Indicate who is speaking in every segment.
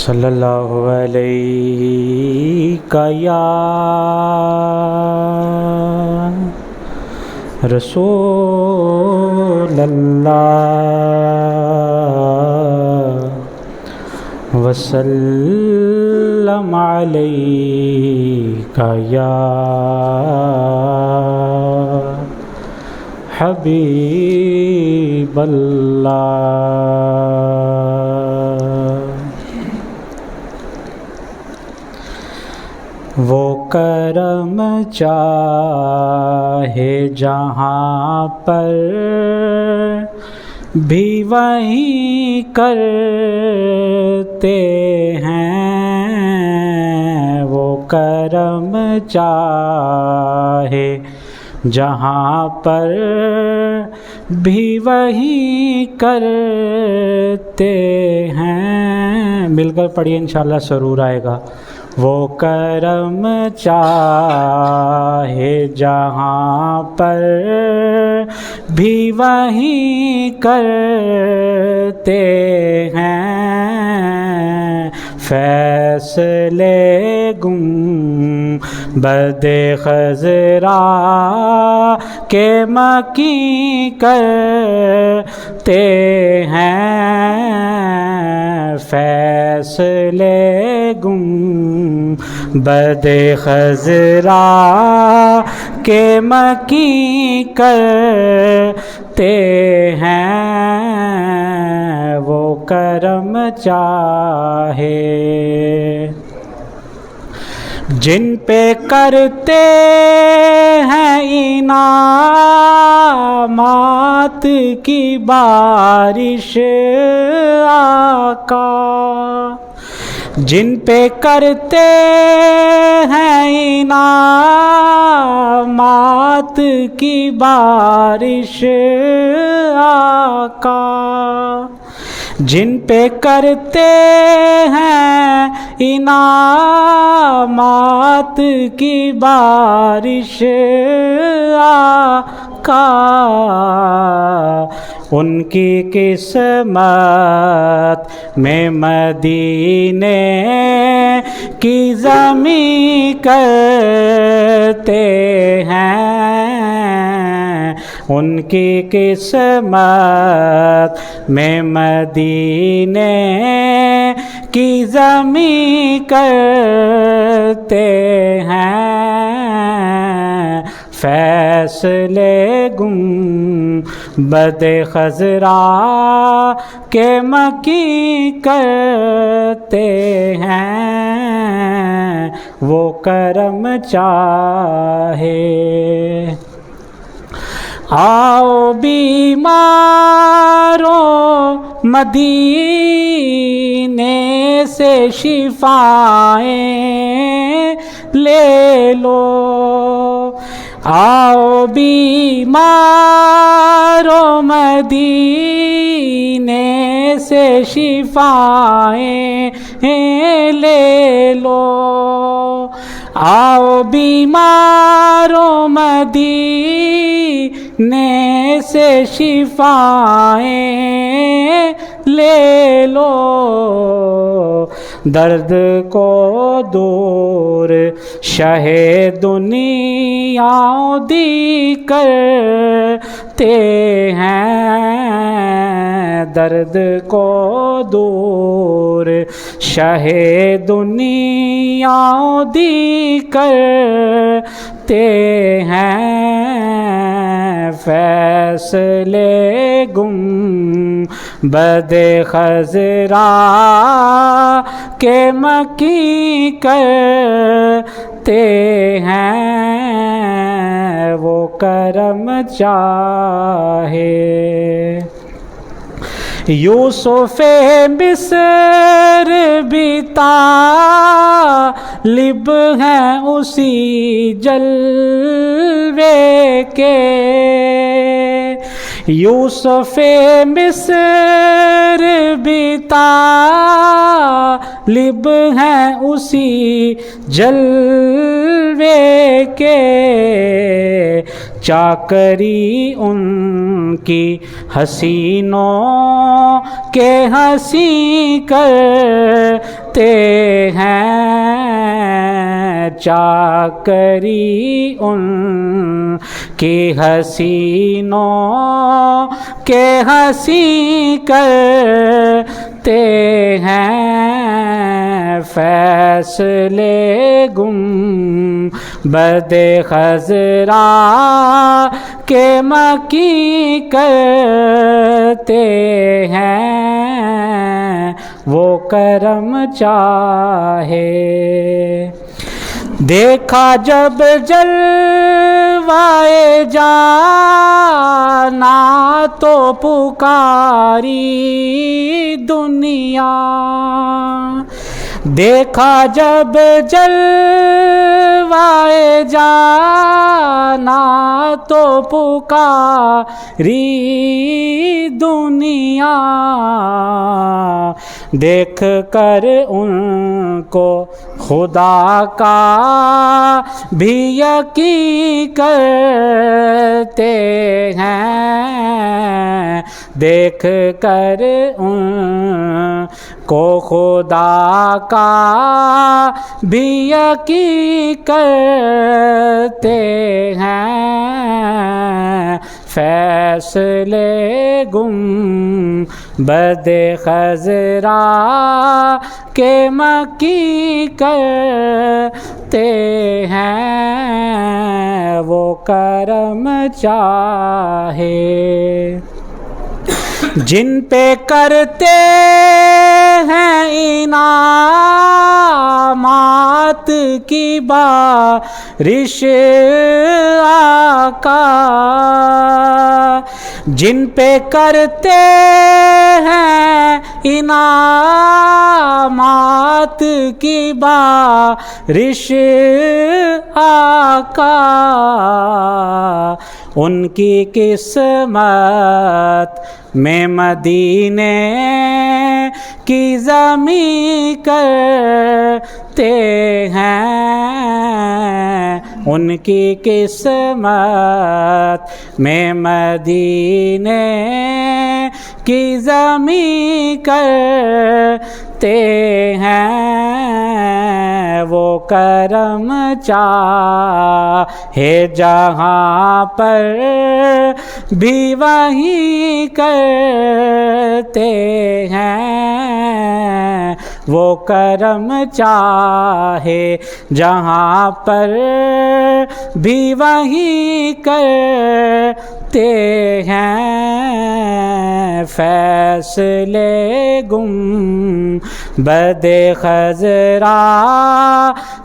Speaker 1: صلی اللہ علیہ یا رسول اللہ وسلم علیہ یا حبیب اللہ۔ وہ کرم چاہے جہاں پر بھی وہیں کرتے ہیں، وہ کرم چاہے جہاں پر بھی وہیں کرتے ہیں۔ مل کر پڑھیے انشاءاللہ سرور آئے گا۔ وہ کرم چاہے جہاں پر بھی وہیں کرتے ہیں، فیصلے گنبد خضرا کے مکی کرتے ہیں، فیصلے گنبد خضرا کے مکی کرتے ہیں، وہ کرم چاہے جن پہ کرتے ہیں انعامات کی بارش آقا، جن پہ کرتے ہیں انعامات کی بارش آقا، جن پہ کرتے ہیں انعامات کی بارش آقا، ان کی قسمت میں مدینے کی زمین کرتے ہیں، ان کی قسمت میں مدینے کی زمین کرتے ہیں، فیصلے گنبد خضرا کے مکی کرتے ہیں، وہ کرم چاہے۔ آؤ بیماروں مدینے سے شفائیں لے لو، آؤ بیماروں مدینے سے شفائیں لے لو، آؤ بیماروں مدینے سے شفائیں لے لو، درد کو دور شہ دنیا دی کرتے ہیں، درد کو دور شہ دنیا دی کرتے ہیں، فیصلے گنبد خضرا کے مکی کرتے ہیں، وہ کرم چاہے۔ یوسف مصر بھی طالب ہیں اسی جلوے کے، یوسف مصر بھی طالب ہیں اسی جلوے کے، چاکری ان کی حسینوں کے ہنسی کرتے ہیں چاکری ان کی حسینوں کے ہنسی کرتے ہیں فیصلے گنبد خضرا کے مکی کرتے ہیں وہ کرم چاہے دیکھا جب جلوائے جانا تو پکاری دنیا دیکھا جب جلوائے جانا تو پکاری دنیا دیکھ کر ان کو خدا کا بھی یقین کرتے ہیں دیکھ کر ان کو خدا کا بھی یقین کرتے ہیں فیصلے گنبد خضرا کے مکی کرتے ہیں وہ کرم چاہے جن پہ کرتے ہیں انعامات کی بارش آقا جن پہ کرتے ہیں انعامات کی بارش آقا ان کی قسمت میں مدینے کی زمین کرتے ہیں ان کی قسمت میں مدینے کی زمین کرتے ہیں وہ کرم چاہے جہاں پر بھی وہیں کرتے ہیں وہ کرم چاہے جہاں پر بھی وہیں کرتے ہیں فیصلے گنبد خضرا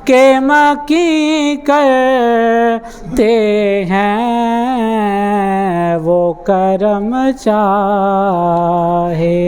Speaker 1: کے مکی کرتے ہیں وہ کرم چاہے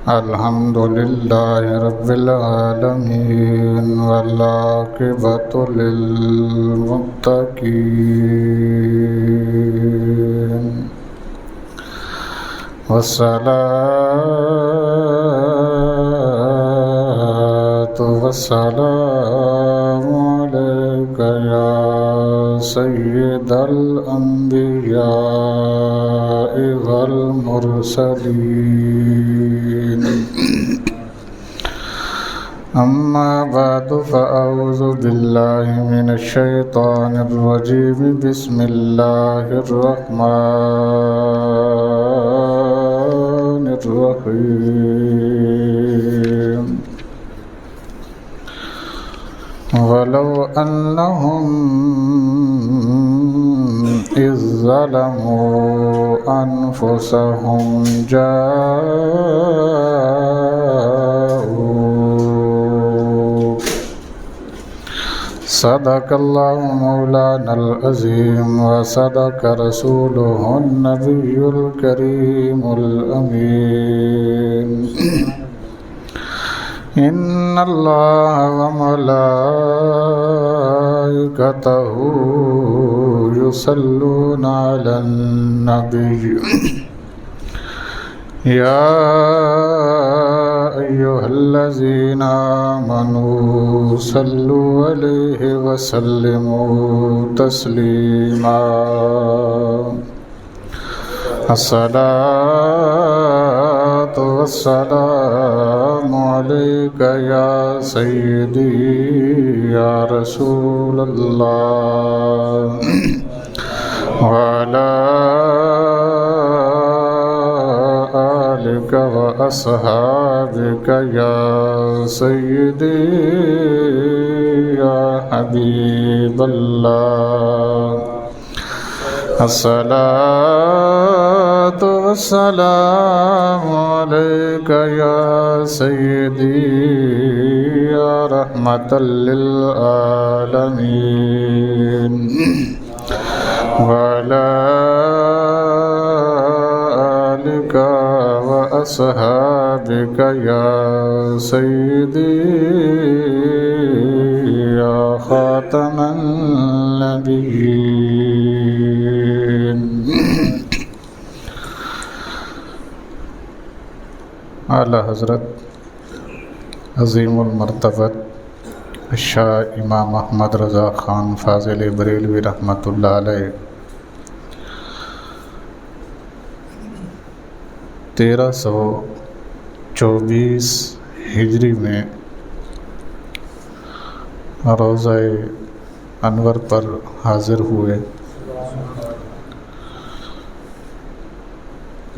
Speaker 1: الحمدللہ رب العالمین والعاقبۃ للمتقین والصلاة والسلام علیک یا سید الانبیاء والمرسلین اما بعد فاعوذ باللہ من الشیطان الرجیم بسم اللہ الرحمن الرحیم ولو انہم اذ ظلموا انفسهم جاءوا صدق الله مولانا العظيم وصدق رسوله النبي الكريم الأمين إن الله وملائكته يصلون على النبي يا أيها الذين آمنوا صلوا عليه وسلموا تسليما الصلاة والسلام عليك يا سيدي يا رسول الله وعلى آلك وأصحابك يا سيدي يا حبيب الله الصلاة والسلام عليك يا سيدي يا رحمة للعالمين وعلى آلك وأصحابك يا سيدي يا خاتم النبيين اعلی حضرت عظیم المرتبت شاہ امام احمد رضا خان فاضل بریلوی رحمۃ اللہ علیہ 1324 ہجری میں روضہ انور پر حاضر ہوئے۔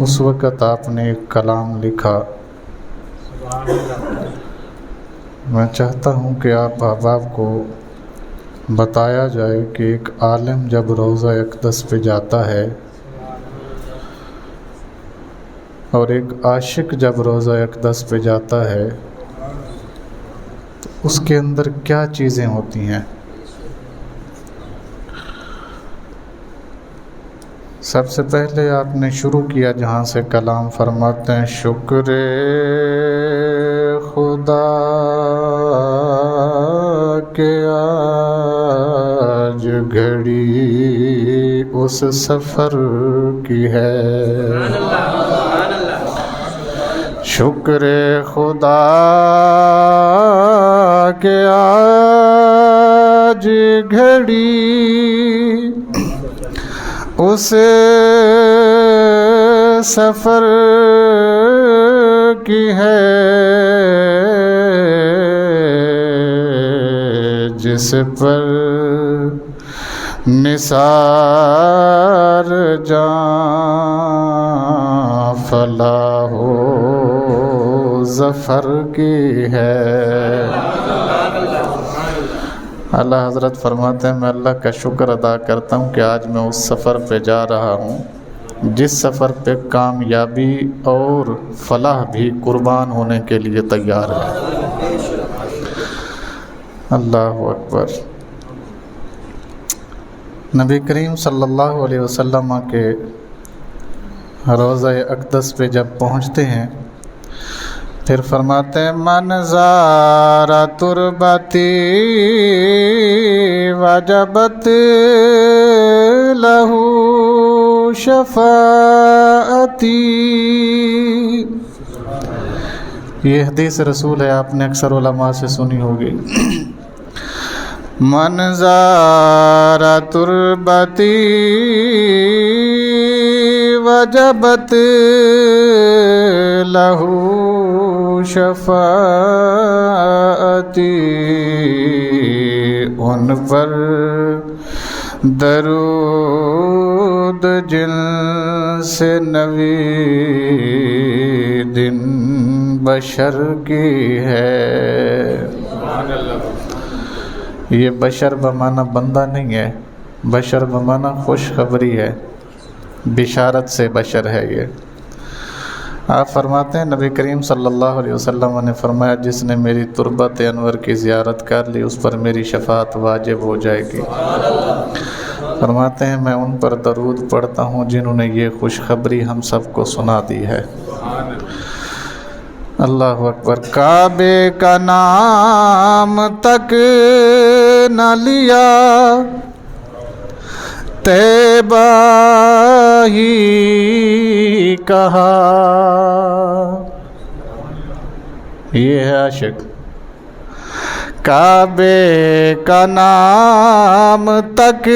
Speaker 1: اس وقت آپ نے ایک کلام لکھا، میں چاہتا ہوں کہ آپ احباب کو بتایا جائے کہ ایک عالم جب روضہ اقدس پہ جاتا ہے اور ایک عاشق جب روضہ اقدس پہ جاتا ہے تو اس کے اندر کیا چیزیں ہوتی ہیں۔ سب سے پہلے آپ نے شروع کیا جہاں سے کلام، فرماتے ہیں شکر خدا کہ آج گھڑی اس سفر کی ہے، شکر خدا کہ آج گھڑی اس سفر کی ہے جس پر نثار جاں فلاح و ظفر کی ہے۔ اللہ حضرت فرماتے ہیں میں اللہ کا شکر ادا کرتا ہوں کہ آج میں اس سفر پہ جا رہا ہوں جس سفر پہ کامیابی اور فلاح بھی قربان ہونے کے لیے تیار ہے۔ اللہ اکبر۔ نبی کریم صلی اللہ علیہ وسلم کے روضہ اقدس پہ جب پہنچتے ہیں پھر فرماتے ہیں من زار تربتی وجبت لہو شفاعتی۔ یہ حدیث رسول ہے، آپ نے اکثر علماء سے سنی ہوگی۔ من زار تربتی وجبت لہو شفاعتی، ان پر درود جن سے نوید بشر کی ہے۔ یہ بشر بمعنی بندہ نہیں ہے، بشر بمعنی خوشخبری ہے، بشارت سے بشر ہے یہ۔ آپ فرماتے ہیں نبی کریم صلی اللہ علیہ وسلم نے فرمایا جس نے میری تربت انور کی زیارت کر لی اس پر میری شفاعت واجب ہو جائے گی۔ فرماتے ہیں میں ان پر درود پڑھتا ہوں جنہوں نے یہ خوشخبری ہم سب کو سنا دی ہے۔ اللہ اکبر۔ کعبے کا نام تک نہ لیا، طیبہ ہی کہا۔ یہ ہے عاشق۔ کعبے کا نام تک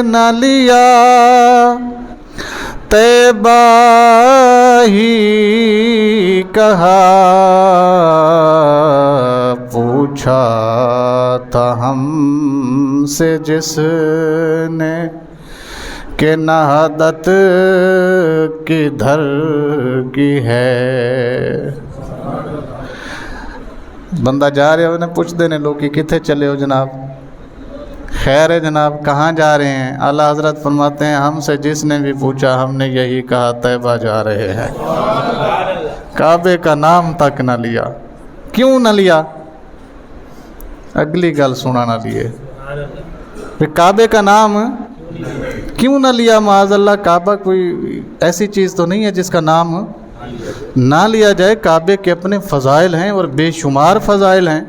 Speaker 1: نہ لیا، طیبہ ہی کہا۔ پوچھا تھا ہم سے جس نے کہ نہضت کدھر کی ہے۔ بندہ جا رہے ہو انہیں پوچھ دینے لوگ کہ کتنے چلے ہو جناب، خیر ہے جناب کہاں جا رہے ہیں؟ اعلیٰ حضرت فرماتے ہیں ہم سے جس نے بھی پوچھا ہم نے یہی کہا طیبہ جا رہے ہیں۔ کعبے کا نام تک نہ لیا۔ کیوں نہ لیا؟ اگلی گل سنا نہ لیے۔ کعبے کا نام کیوں نہ لیا؟ معاذ اللہ کعبہ کوئی ایسی چیز تو نہیں ہے جس کا نام نہ لیا جائے۔ کعبے کے اپنے فضائل ہیں اور بے شمار فضائل ہیں،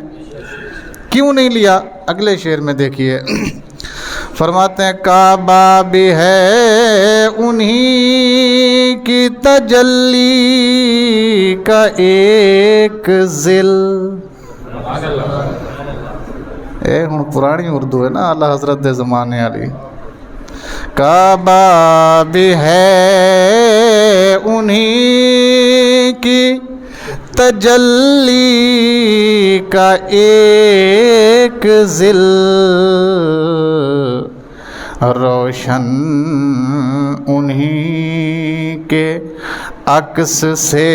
Speaker 1: کیوں نہیں لیا؟ اگلے شعر میں دیکھیے فرماتے ہیں کعبہ بھی ہے انہی کی تجلی کا ایک ذل۔ اے ہن پرانی اردو ہے نا اعلیٰ حضرت دے زمانے والی۔ کعبہ بھی ہے انہی کی تجلی کا ایک ذل، روشن انہی کے عکس سے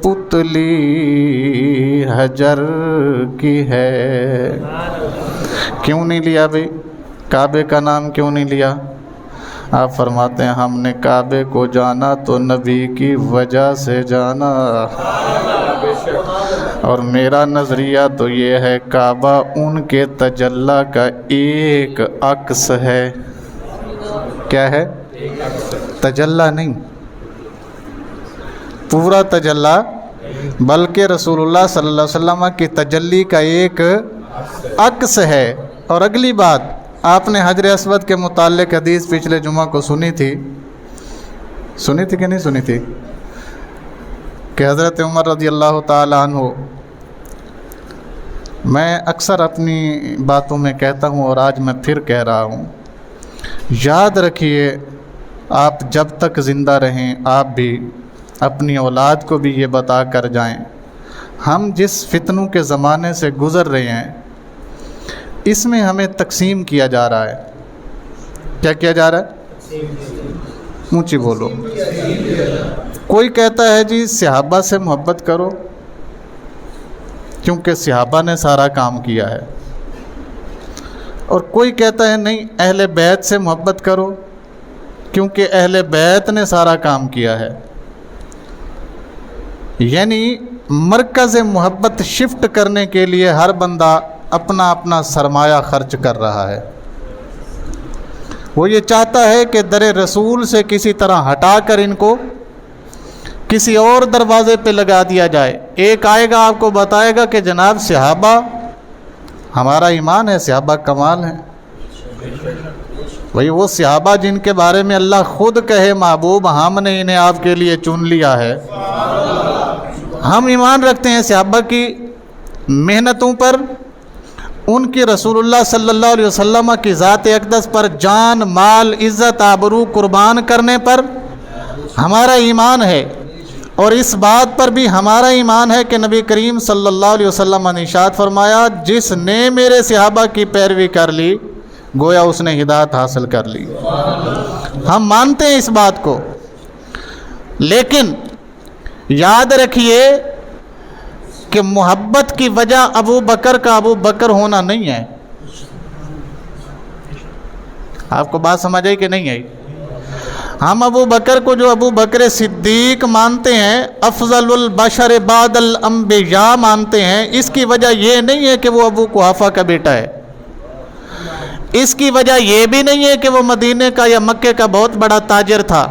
Speaker 1: پتلی حجر کی ہے۔ کیوں نہیں لیا بھئی؟ کعبے کا نام کیوں نہیں لیا؟ آپ فرماتے ہیں ہم نے کعبے کو جانا تو نبی کی وجہ سے جانا، اور میرا نظریہ تو یہ ہے کعبہ ان کے تجلی کا ایک عکس ہے۔ کیا ہے؟ تجلی نہیں، پورا تجلی، بلکہ رسول اللہ صلی اللہ علیہ وسلم کی تجلی کا ایک عکس ہے۔ اور اگلی بات آپ نے حجر اسود کے متعلق حدیث پچھلے جمعہ کو سنی تھی کہ نہیں سنی تھی؟ کہ حضرت عمر رضی اللہ تعالی عنہ، میں اکثر اپنی باتوں میں کہتا ہوں اور آج میں پھر کہہ رہا ہوں، یاد رکھیے آپ جب تک زندہ رہیں آپ بھی اپنی اولاد کو بھی یہ بتا کر جائیں ہم جس فتنوں کے زمانے سے گزر رہے ہیں اس میں ہمیں تقسیم کیا جا رہا ہے۔ کیا کیا جا رہا ہے؟ اونچی بولو۔ کوئی کہتا ہے جی صحابہ سے محبت کرو کیونکہ صحابہ نے سارا کام کیا ہے، اور کوئی کہتا ہے نہیں اہل بیت سے محبت کرو کیونکہ اہل بیت نے سارا کام کیا ہے۔ یعنی مرکز محبت شفٹ کرنے کے لیے ہر بندہ اپنا اپنا سرمایہ خرچ کر رہا ہے۔ وہ یہ چاہتا ہے کہ در رسول سے کسی طرح ہٹا کر ان کو کسی اور دروازے پہ لگا دیا جائے۔ ایک آئے گا آپ کو بتائے گا کہ جناب صحابہ ہمارا ایمان ہے، صحابہ کمال ہیں۔ وہی وہ صحابہ جن کے بارے میں اللہ خود کہے محبوب ہم نے انہیں آپ کے لیے چن لیا ہے۔ ہم ایمان رکھتے ہیں صحابہ کی محنتوں پر، ان کی رسول اللہ صلی اللہ علیہ وسلم کی ذات اقدس پر جان مال عزت آبرو قربان کرنے پر ہمارا ایمان ہے، اور اس بات پر بھی ہمارا ایمان ہے کہ نبی کریم صلی اللہ علیہ وسلم نے ارشاد فرمایا جس نے میرے صحابہ کی پیروی کر لی گویا اس نے ہدایت حاصل کر لی۔ ہم مانتے ہیں اس بات کو، لیکن یاد رکھیے کہ محبت کی وجہ ابو بکر کا ابو بکر ہونا نہیں ہے۔ آپ کو بات سمجھ آئی کہ نہیں آئی؟ ہم ابو بکر کو جو ابو بکر صدیق مانتے ہیں، افضل البشر بعد الانبیاء مانتے ہیں، اس کی وجہ یہ نہیں ہے کہ وہ ابو قحافہ کا بیٹا ہے، اس کی وجہ یہ بھی نہیں ہے کہ وہ مدینے کا یا مکے کا بہت بڑا تاجر تھا،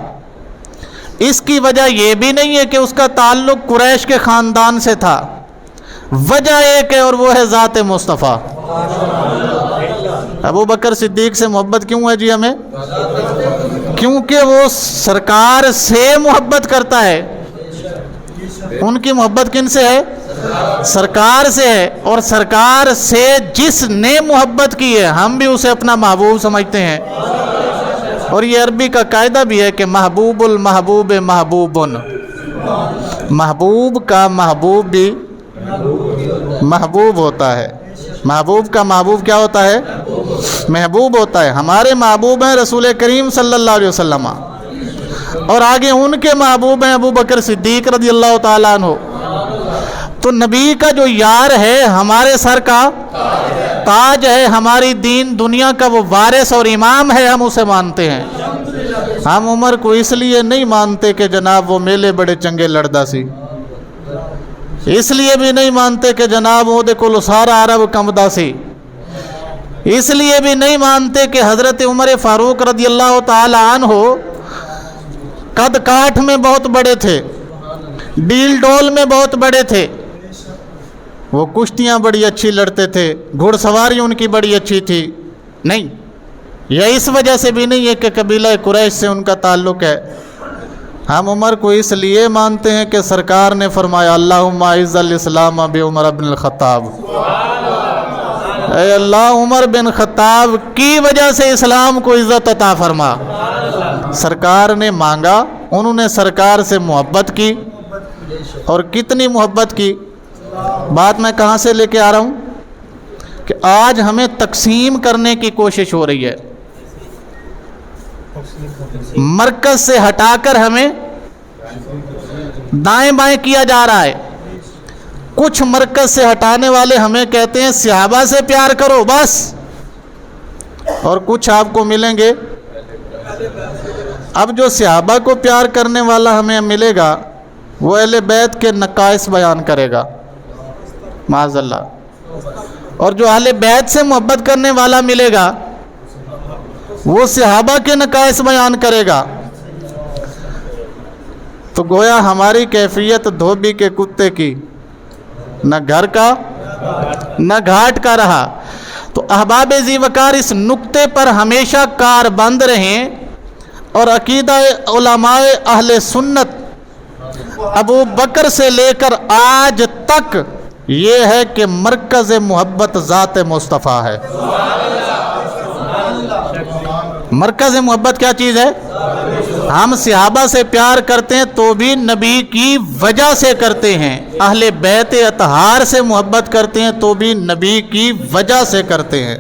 Speaker 1: اس کی وجہ یہ بھی نہیں ہے کہ اس کا تعلق قریش کے خاندان سے تھا، وجہ ایک ہے اور وہ ہے ذات مصطفیٰ۔ ابو بکر صدیق سے محبت کیوں ہے جی ہمیں؟ کیونکہ وہ سرکار سے محبت کرتا ہے۔ ان کی محبت کن سے ہے؟ سرکار سے ہے، اور سرکار سے جس نے محبت کی ہے ہم بھی اسے اپنا محبوب سمجھتے ہیں۔ اور یہ عربی کا قاعدہ بھی ہے کہ محبوب المحبوب محبوبن، محبوب کا محبوب بھی محبوب ہوتا ہے، محبوب کا محبوب کیا ہوتا ہے؟ محبوب ہوتا ہے۔ ہمارے محبوب ہیں رسول کریم صلی اللہ علیہ وسلم، اور آگے ان کے محبوب ہیں ابو بکر صدیق رضی اللہ تعالیٰ عنہ۔ تو نبی کا جو یار ہے ہمارے سر کا تاج ہے، ہماری دین دنیا کا وہ وارث اور امام ہے، ہم اسے مانتے ہیں۔ ہم عمر کو اس لیے نہیں مانتے کہ جناب وہ میلے بڑے چنگے لڑدا سی، اس لیے بھی نہیں مانتے کہ جناب وہ دیکھو سارا عرب کمدا سی، اس لیے بھی نہیں مانتے کہ حضرت عمر فاروق رضی اللہ تعالی عنہ قد کاٹھ میں بہت بڑے تھے، ڈیل ڈول میں بہت بڑے تھے، وہ کشتیاں بڑی اچھی لڑتے تھے، گھڑ سواری ان کی بڑی اچھی تھی، نہیں، یہ اس وجہ سے بھی نہیں ہے کہ قبیلہ قریش سے ان کا تعلق ہے۔ ہم عمر کو اس لیے مانتے ہیں کہ سرکار نے فرمایا اللہم اعز الاسلام بعمر بن الخطاب، اے اللہ عمر بن خطاب کی وجہ سے اسلام کو عزت عطا فرما۔ سرکار نے مانگا، انہوں نے سرکار سے محبت کی، اور کتنی محبت کی۔ بات میں کہاں سے لے کے آ رہا ہوں کہ آج ہمیں تقسیم کرنے کی کوشش ہو رہی ہے، مرکز سے ہٹا کر ہمیں دائیں بائیں کیا جا رہا ہے۔ کچھ مرکز سے ہٹانے والے ہمیں کہتے ہیں صحابہ سے پیار کرو بس، اور کچھ آپ کو ملیں گے، اب جو صحابہ کو پیار کرنے والا ہمیں ملے گا وہ اہل بیت کے نقائص بیان کرے گا معاذ اللہ، اور جو اہل بیت سے محبت کرنے والا ملے گا وہ صحابہ کے نقائص بیان کرے گا۔ تو گویا ہماری کیفیت دھوبی کے کتے کی، نہ گھر کا نہ گھاٹ کا رہا۔ تو احباب ذی وقار اس نقطے پر ہمیشہ کار بند رہیں، اور عقیدہ علماء اہل سنت ابو بکر سے لے کر آج تک یہ ہے کہ مرکز محبت ذات مصطفیٰ ہے۔ مرکز محبت کیا چیز ہے؟ ہم صحابہ سے پیار کرتے ہیں تو بھی نبی کی وجہ سے کرتے ہیں، اہل بیت اطہار سے محبت کرتے ہیں تو بھی نبی کی وجہ سے کرتے ہیں۔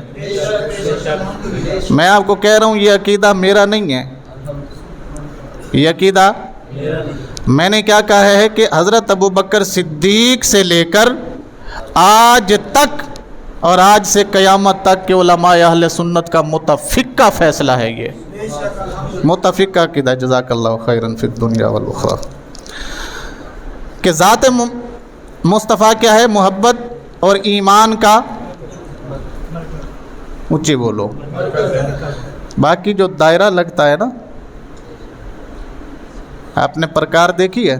Speaker 1: میں آپ کو کہہ رہا ہوں یہ عقیدہ میرا نہیں ہے، یہ عقیدہ میں نے کیا کہا ہے کہ حضرت ابو بکر صدیق سے لے کر آج تک اور آج سے قیامت تک کے علماء اہل سنت کا متفقہ فیصلہ ہے، یہ متفقہ عقیدہ، جزاک اللہ خیرا فی الدنیا والآخرہ، کہ ذات مصطفیٰ کیا ہے؟ محبت اور ایمان کا، اونچی بولو، باقی جو دائرہ لگتا ہے نا، آپ نے پرکار دیکھی ہے،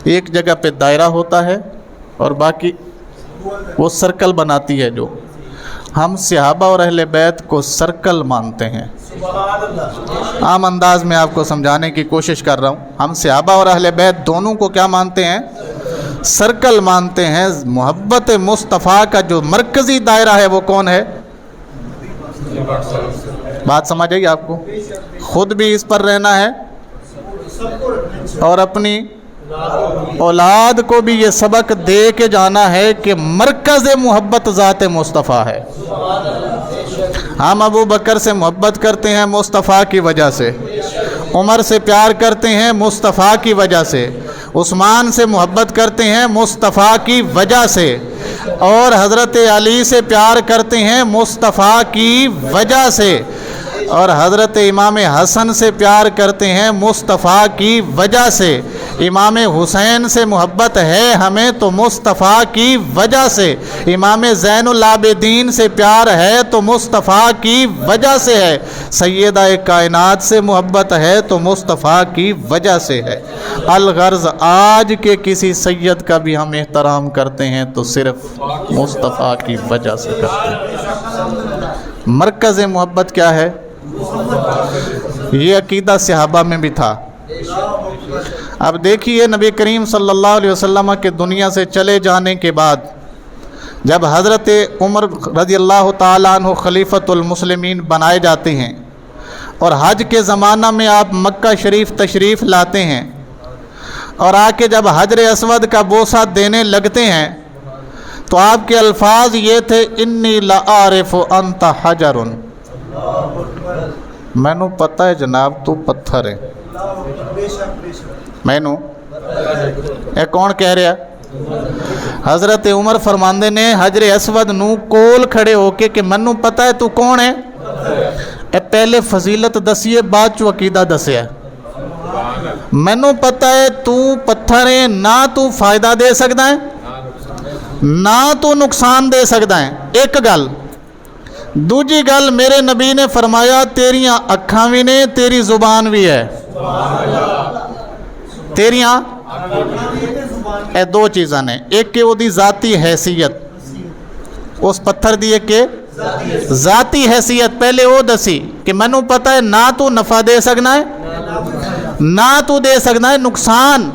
Speaker 1: ایک جگہ پہ دائرہ ہوتا ہے اور باقی وہ سرکل بناتی ہے، جو ہم صحابہ اور اہل بیت کو سرکل مانتے ہیں۔ عام انداز میں آپ کو سمجھانے کی کوشش کر رہا ہوں، ہم صحابہ اور اہل بیت دونوں کو کیا مانتے ہیں؟ سرکل مانتے ہیں۔ محبت مصطفیٰ کا جو مرکزی دائرہ ہے وہ کون ہے؟ بات سمجھ آئی آپ کو؟ خود بھی اس پر رہنا ہے اور اپنی اولاد کو بھی یہ سبق دے کے جانا ہے کہ مرکز محبت ذات مصطفیٰ ہے۔ ہم ابو بکر سے محبت کرتے ہیں مصطفیٰ کی وجہ سے، عمر سے پیار کرتے ہیں مصطفیٰ کی وجہ سے، عثمان سے محبت کرتے ہیں مصطفیٰ کی وجہ سے، اور حضرت علی سے پیار کرتے ہیں مصطفیٰ کی وجہ سے، اور حضرت امام حسن سے پیار کرتے ہیں مصطفیٰ کی وجہ سے، امام حسین سے محبت ہے ہمیں تو مصطفیٰ کی وجہ سے، امام زین العابدین سے پیار ہے تو مصطفیٰ کی وجہ سے ہے، سیدہ کائنات سے محبت ہے تو مصطفیٰ کی وجہ سے ہے۔ الغرض آج کے کسی سید کا بھی ہم احترام کرتے ہیں تو صرف مصطفیٰ کی وجہ سے کرتے ہیں۔ مرکز محبت کیا ہے؟ یہ عقیدہ صحابہ میں بھی تھا۔ اب دیکھیے نبی کریم صلی اللہ علیہ وسلم کے دنیا سے چلے جانے کے بعد جب حضرت عمر رضی اللہ تعالیٰ عنہ خلیفۃ المسلمین بنائے جاتے ہیں اور حج کے زمانہ میں آپ مکہ شریف تشریف لاتے ہیں اور آ کے جب حجر اسود کا بوسہ دینے لگتے ہیں تو آپ کے الفاظ یہ تھے، انی لعارف انت حجر، مینوں پتہ ہے جناب تو پتھر ہے، مینوں اے کون کہہ رہا؟ حضرت عمر فرماندے نے حجر اسود نو کول کھڑے ہو کے کہ مینوں پتہ ہے تو کون ہے؟ اے پہلے فضیلت دسیے بعد چو عقیدہ دسیا، مینوں پتہ ہے تو پتھر ہے، نہ تو فائدہ دے سکتا ہے نہ تو نقصان دے سکتا ہے، ایک گل۔ دوجی گل میرے نبی نے فرمایا تیریاں اکھاں بھی نے تیری زبان بھی ہے، تیریاں اے دو چیزاں نے، ایک کہ وہ دی ذاتی حیثیت، اس پتھر دی ایک کہ ذاتی حیثیت پہلے وہ دسی کہ مینوں پتہ ہے نہ تو نفع دے سکنا ہے نہ تو دے سکنا ہے نقصان،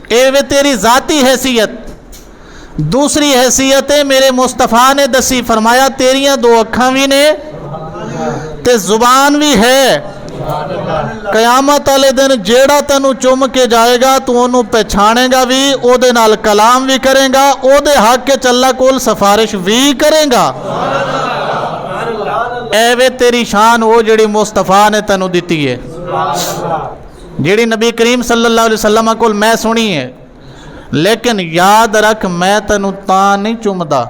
Speaker 1: اے وے تیری ذاتی حیثیت۔ دوسری حیثیت ہے میرے مصطفیٰ نے دسی، فرمایا تیریاں دو اکھاں بھی نے تے زبان بھی ہے، قیامت والے دن جیڑا تینوں چوم کے جائے گا تو انہوں پہچانے گا بھی، او دے نال کلام بھی کرے گا، او دے حق کے چلا کول سفارش بھی کرے گا۔ اے وے تیری شان وہ جڑی مصطفیٰ نے تینوں دیتی ہے، جڑی نبی کریم صلی اللہ علیہ وسلم کول میں سنی ہے، لیکن یاد رکھ میں تینوں تاں نہیں چومدا،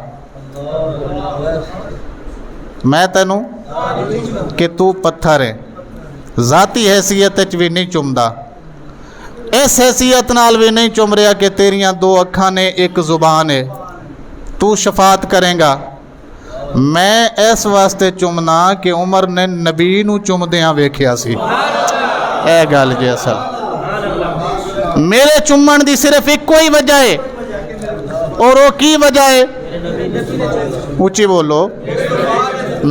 Speaker 1: میں تینوں کہ تو پتھر ہے، ذاتی حیثیت بھی نہیں چومدا، اس حیثیت نال بھی نہیں چوم رہا کہ تیریاں دو اکھاں نے ایک زبان ہے، تو شفاعت کریں گا۔ میں اس واسطے چومنا کہ عمر نے نبی نو چومدیاں ویکھیا سی، اے گل جی اصل میرے چومن دی صرف ایک کوئی وجہ ہے، اور وہ کی وجہ ہے؟ اونچی بولو،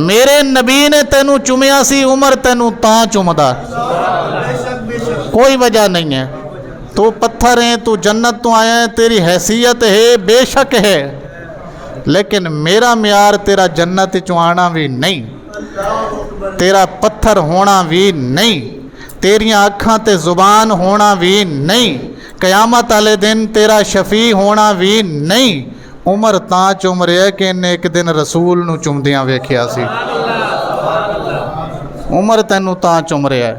Speaker 1: میرے نبی نے تینوں چومیا سی، عمر تینوں تاں چومدا، کوئی وجہ نہیں ہے۔ تو پتھر ہیں، تو جنت تو آیا ہے، تیری حیثیت ہے بے شک ہے، لیکن میرا معیار تیرا جنت چوانا بھی نہیں، تیرا پتھر ہونا بھی نہیں، تیریاں اکھاں تے زبان ہونا بھی نہیں، قیامت والے دن تیرا شفیع ہونا بھی نہیں۔ عمر تاں چوم رہا ہے کہ انہیں ایک دن رسول نو چومدیاں ویکھیا سی، عمر تینوں تاں چوم رہا ہے،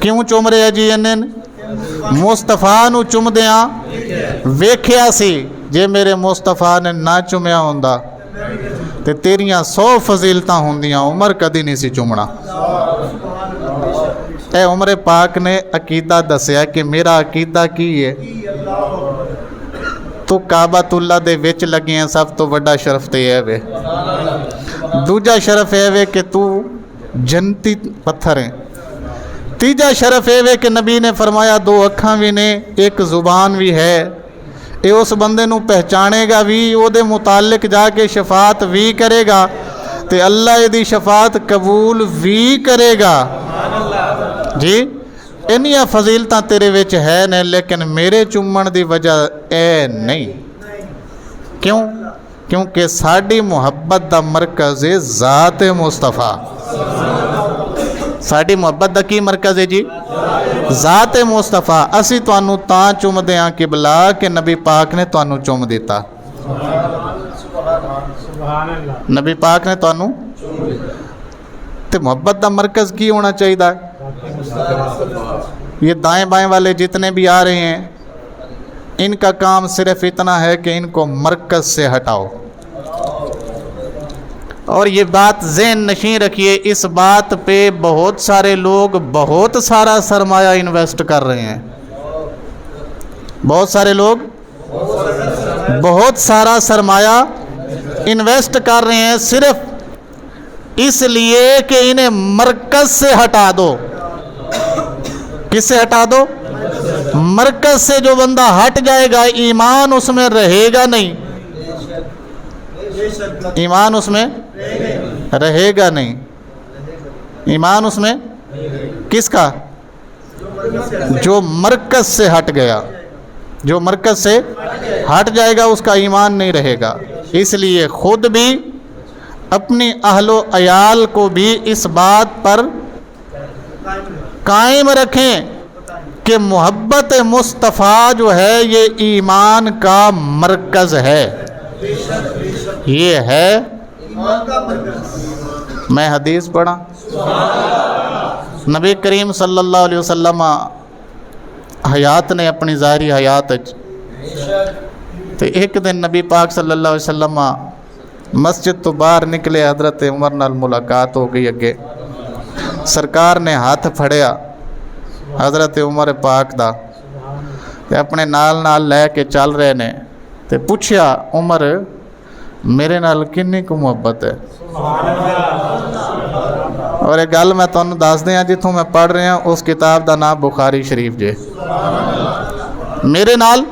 Speaker 1: کیوں چوم رہا ہے جی؟ انہیں مصطفیٰ نو چومدیاں ویکھیا سی، جے میرے مصطفیٰ نے نہ چومیا ہوندا تے تیریاں 100 فضیلتاں ہوندیاں، عمر کدی نہیں سی چومنا۔ اے عمر پاک نے عقیدہ دسیا کہ میرا عقیدہ کی ہے، تو کعبۃ اللہ دے وچ لگے ہیں، سب تو بڑا شرف تے ہے وے، دوجا شرف ہے وے کہ تو جنتی پتھر ہیں، تیجا شرف ہے وے کہ نبی نے فرمایا دو اکھاں بھی نے ایک زبان بھی ہے، اے اس بندے نو پہچانے گا بھی، او دے متعلق جا کے شفاعت بھی کرے گا تے اللہ دی شفاعت قبول بھی کرے گا۔ جی انہیاں فضیلتاں تیرے وچ ہے نے، لیکن میرے چومن دی وجہ اے نہیں، کیوں؟ کیونکہ ساڑی محبت دا مرکز ہے ذات مصطفیٰ، ساڑی محبت دا کی مرکز ہے جی؟ ذات مصطفیٰ۔ اسی توانوں تاں چوم دیاں قبلہ کہ نبی پاک نے توانوں چوم دیتا، نبی پاک نے توانوں تے محبت دا مرکز کی ہونا چاہیے؟ یہ دائیں بائیں والے جتنے بھی آ رہے ہیں ان کا کام صرف اتنا ہے کہ ان کو مرکز سے ہٹاؤ، اور یہ بات ذہن نشین رکھیے، اس بات پہ بہت سارے لوگ بہت سارا سرمایہ انویسٹ کر رہے ہیں، بہت سارے لوگ بہت سارا سرمایہ انویسٹ کر رہے ہیں صرف اس لیے کہ انہیں مرکز سے ہٹا دو۔ کس سے ہٹا دو؟ مرکز سے جو بندہ ہٹ جائے گا ایمان اس میں رہے گا نہیں، ایمان اس میں رہے گا نہیں، ایمان اس میں کس کا؟ جو مرکز سے ہٹ گیا، جو مرکز سے ہٹ جائے گا اس کا ایمان نہیں رہے گا۔ اس لیے خود بھی اپنی اہل و عیال کو بھی اس بات پر قائم رکھیں کہ محبت مصطفیٰ جو ہے یہ ایمان کا مرکز ہے، یہ ہے۔ میں حدیث پڑھا، نبی کریم صلی اللہ علیہ وسلم حیات نے اپنی ظاہری حیات تو ایک دن نبی پاک صلی اللہ علیہ وسلم مسجد تو باہر نکلے، حضرت عمر نال ملاقات ہو گئی، اگے سرکار نے ہاتھ پھڑیا حضرت عمر پاک دا تے اپنے نال لے کے چل رہے نے تے پوچھیا عمر میرے نال کنی کو محبت ہے؟ اور ایک گل میں تانوں دس دیاں جتھوں میں پڑھ رہا ہوں اس کتاب دا نام بخاری شریف جے۔ میرے نال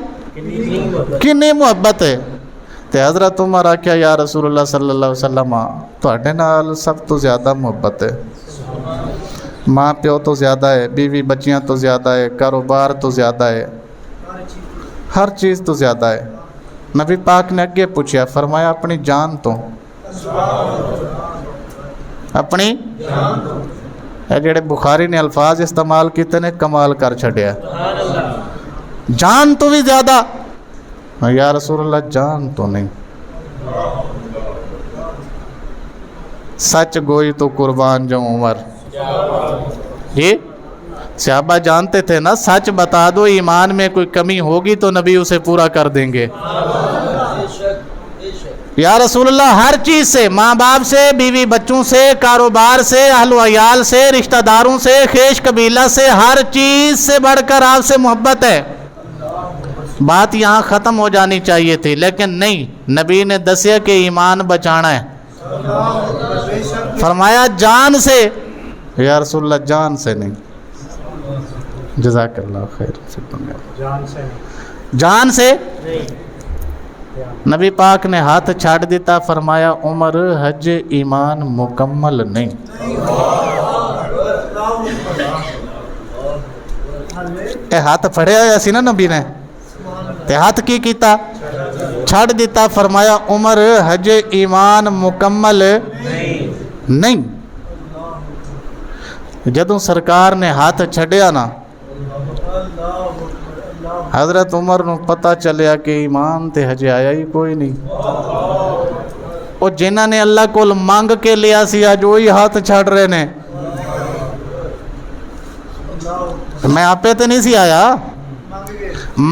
Speaker 1: کنی محبت ہے؟ تے حضرت عمر آکھیا یا رسول اللہ صلی اللہ علیہ وسلم تواڈے نال سب تو زیادہ محبت ہے، ماں پیو تو زیادہ ہے، بیوی بچیاں تو زیادہ ہے، کاروبار تو زیادہ ہے، ہر چیز تو زیادہ ہے۔ نبی پاک نے اگے پوچھا، فرمایا اپنی جان تو، اپنی جڑے بخاری نے الفاظ استعمال کیتے نے کمال کر چھڈیا، جان تو بھی زیادہ۔ یا رسول اللہ جان تو نہیں، سچ گوئی تو قربان جاؤں عمر۔ جی صحابہ جانتے تھے نا، سچ بتا دو ایمان میں کوئی کمی ہوگی تو نبی اسے پورا کر دیں گے۔ یا رسول اللہ ہر چیز سے، ماں باپ سے، بیوی بچوں سے، کاروبار سے، اہل و عیال سے، رشتہ داروں سے، خیش قبیلہ سے، ہر چیز سے بڑھ کر آپ سے محبت ہے۔ بات یہاں ختم ہو جانی چاہیے تھی، لیکن نہیں، نبی نے دسیا کہ ایمان بچانا ہے، فرمایا جان سے۔ یا رسول اللہ جان سے نہیں، جزاک اللہ خیر، جان سے نبی پاک نے ہاتھ چھاڑ دیتا، فرمایا عمر حج ایمان مکمل نہیں۔ اے ہاتھ پھڑیا ہوا سی نا نبی نے، تے ہاتھ کی کیتا؟ چھاڑ دیتا، فرمایا عمر حج ایمان مکمل نہیں۔ جدوں سرکار نے ہاتھ چھڑیا نا، حضرت عمر نو پتہ چلیا کہ ایمان تے ہجے آیا ہی کوئی نہیں۔ اور جنہاں نے اللہ کول مانگ کے لیا سی اج وہی ہاتھ چھڑ رہے نے۔ میں آپے تے نہیں سی آیا،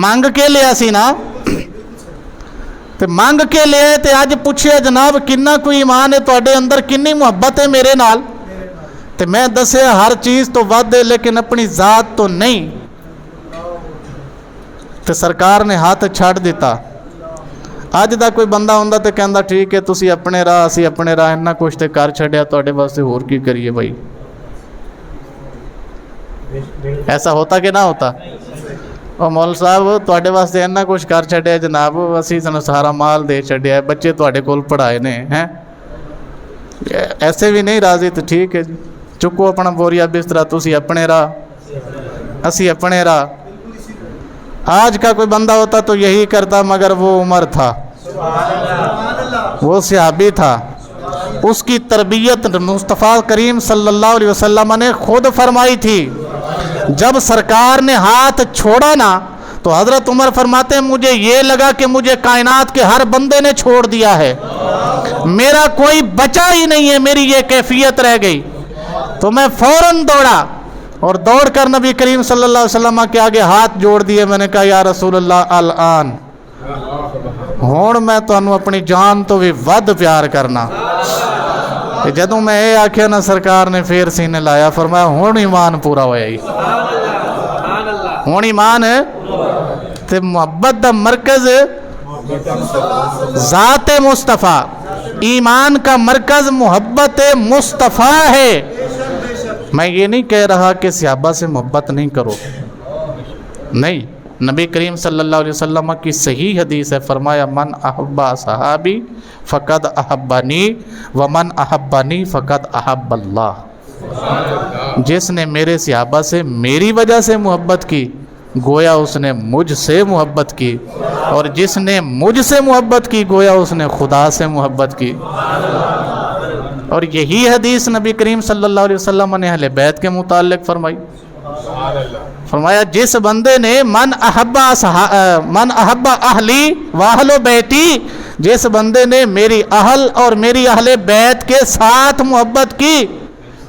Speaker 1: مانگ کے لیا سی نا، تے مانگ کے لیا تے اج پوچھے جناب کنا کوئی ایمان ہے تواڈے اندر، کنی محبت ہے میرے نال؟ تے میں دسیا ہر چیز تو ود ہے لیکن اپنی ذات تو نہیں۔ تے سرکار نے ہاتھ چھڑ دیتا۔ اج دا کوئی بندہ ہوندا تے کہندا ٹھیک ہے تسی اپنے راہ اسی اپنے راہ، انہاں کچھ تے کر چھڑیا، تواڈے واسطے ہور کی کریے بھائی؟ ایسا ہوتا کہ نہ ہوتا؟ اور مول صاحب تواڈے واسطے انہاں کچھ کر چھڑیا جناب، اسی سارا مال دے چھڑیا ہے، بچے تواڈے کول پڑھائے نے ہیں، ایسے بھی نہیں راضی تو ٹھیک ہے جی، چکو اپنا بوریا بسترا، تسی اپنے راہ اسی اپنے راہ۔ آج کا کوئی بندہ ہوتا تو یہی کرتا، مگر وہ عمر تھا، وہ صحابی تھا، اس کی تربیت مصطفیٰ کریم صلی اللہ علیہ وسلم نے خود فرمائی تھی۔ جب سرکار نے ہاتھ چھوڑا نا تو حضرت عمر فرماتے ہیں مجھے یہ لگا کہ مجھے کائنات کے ہر بندے نے چھوڑ دیا ہے، میرا کوئی بچا ہی نہیں ہے، میری یہ کیفیت رہ گئی۔ تو میں فوراً دوڑا اور دوڑ کر نبی کریم صلی اللہ علیہ وسلم کے آگے ہاتھ جوڑ دیے، میں نے کہا یا رسول اللہ الان ہون میں تانوں اپنی جان تو بھی ود پیار کرنا۔ کہ جدوں میں یہ آکھیا نا سرکار نے پھر سینے لایا، فرمایا ہون ایمان پورا ہویا ہی، ہون ایمان ہے تے محبت دا مرکز ذات مصطفیٰ، ایمان کا مرکز محبت مصطفیٰ ہے۔ میں یہ نہیں کہہ رہا کہ صحابہ سے محبت نہیں کرو، نہیں، نبی کریم صلی اللہ علیہ وسلم کی صحیح حدیث ہے، فرمایا من احب صحابی فقد احبنی ومن احبنی فقد احب اللہ۔ جس نے میرے صحابہ سے میری وجہ سے محبت کی گویا اس نے مجھ سے محبت کی، اور جس نے مجھ سے محبت کی گویا اس نے خدا سے محبت کی۔ اور یہی حدیث نبی کریم صلی اللہ علیہ وسلم نے اہل بیت کے متعلق فرمائی، فرمایا جس بندے نے من احب اہلی واہل بیتی، جس بندے نے میری اہل اور میری اہل بیت کے ساتھ محبت کی،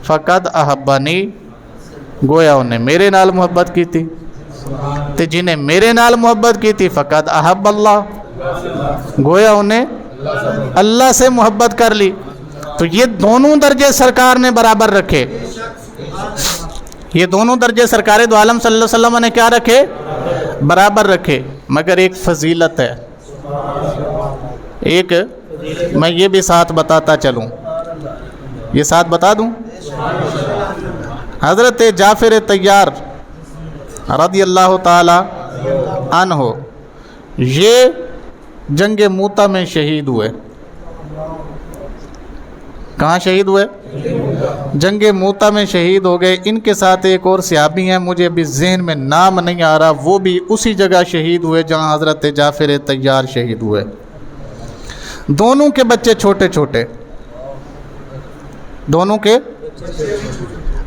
Speaker 1: فقد احبنی، گویا انہیں میرے نال محبت کی تھی، تے جنہیں میرے نال محبت کی تھی فقد احب اللہ، گویا انہیں اللہ سے محبت کر لی۔ تو یہ دونوں درجے سرکار نے برابر رکھے، یہ دونوں درجے سرکار دو عالم صلی اللہ علیہ وسلم نے کیا رکھے؟ برابر رکھے۔ مگر ایک فضیلت ہے، ایک میں یہ بھی ساتھ بتاتا چلوں، یہ ساتھ بتا دوں۔ حضرت جعفر طیار رضی اللہ تعالی عنہ یہ جنگ موتا میں شہید ہوئے۔ کہاں شہید ہوئے؟ جنگ موتا میں شہید ہو گئے۔ ان کے ساتھ ایک اور صحابی ہیں، مجھے ابھی ذہن میں نام نہیں آ رہا، وہ بھی اسی جگہ شہید ہوئے جہاں حضرت جعفر طیار شہید ہوئے۔ دونوں کے بچے چھوٹے چھوٹے، دونوں کے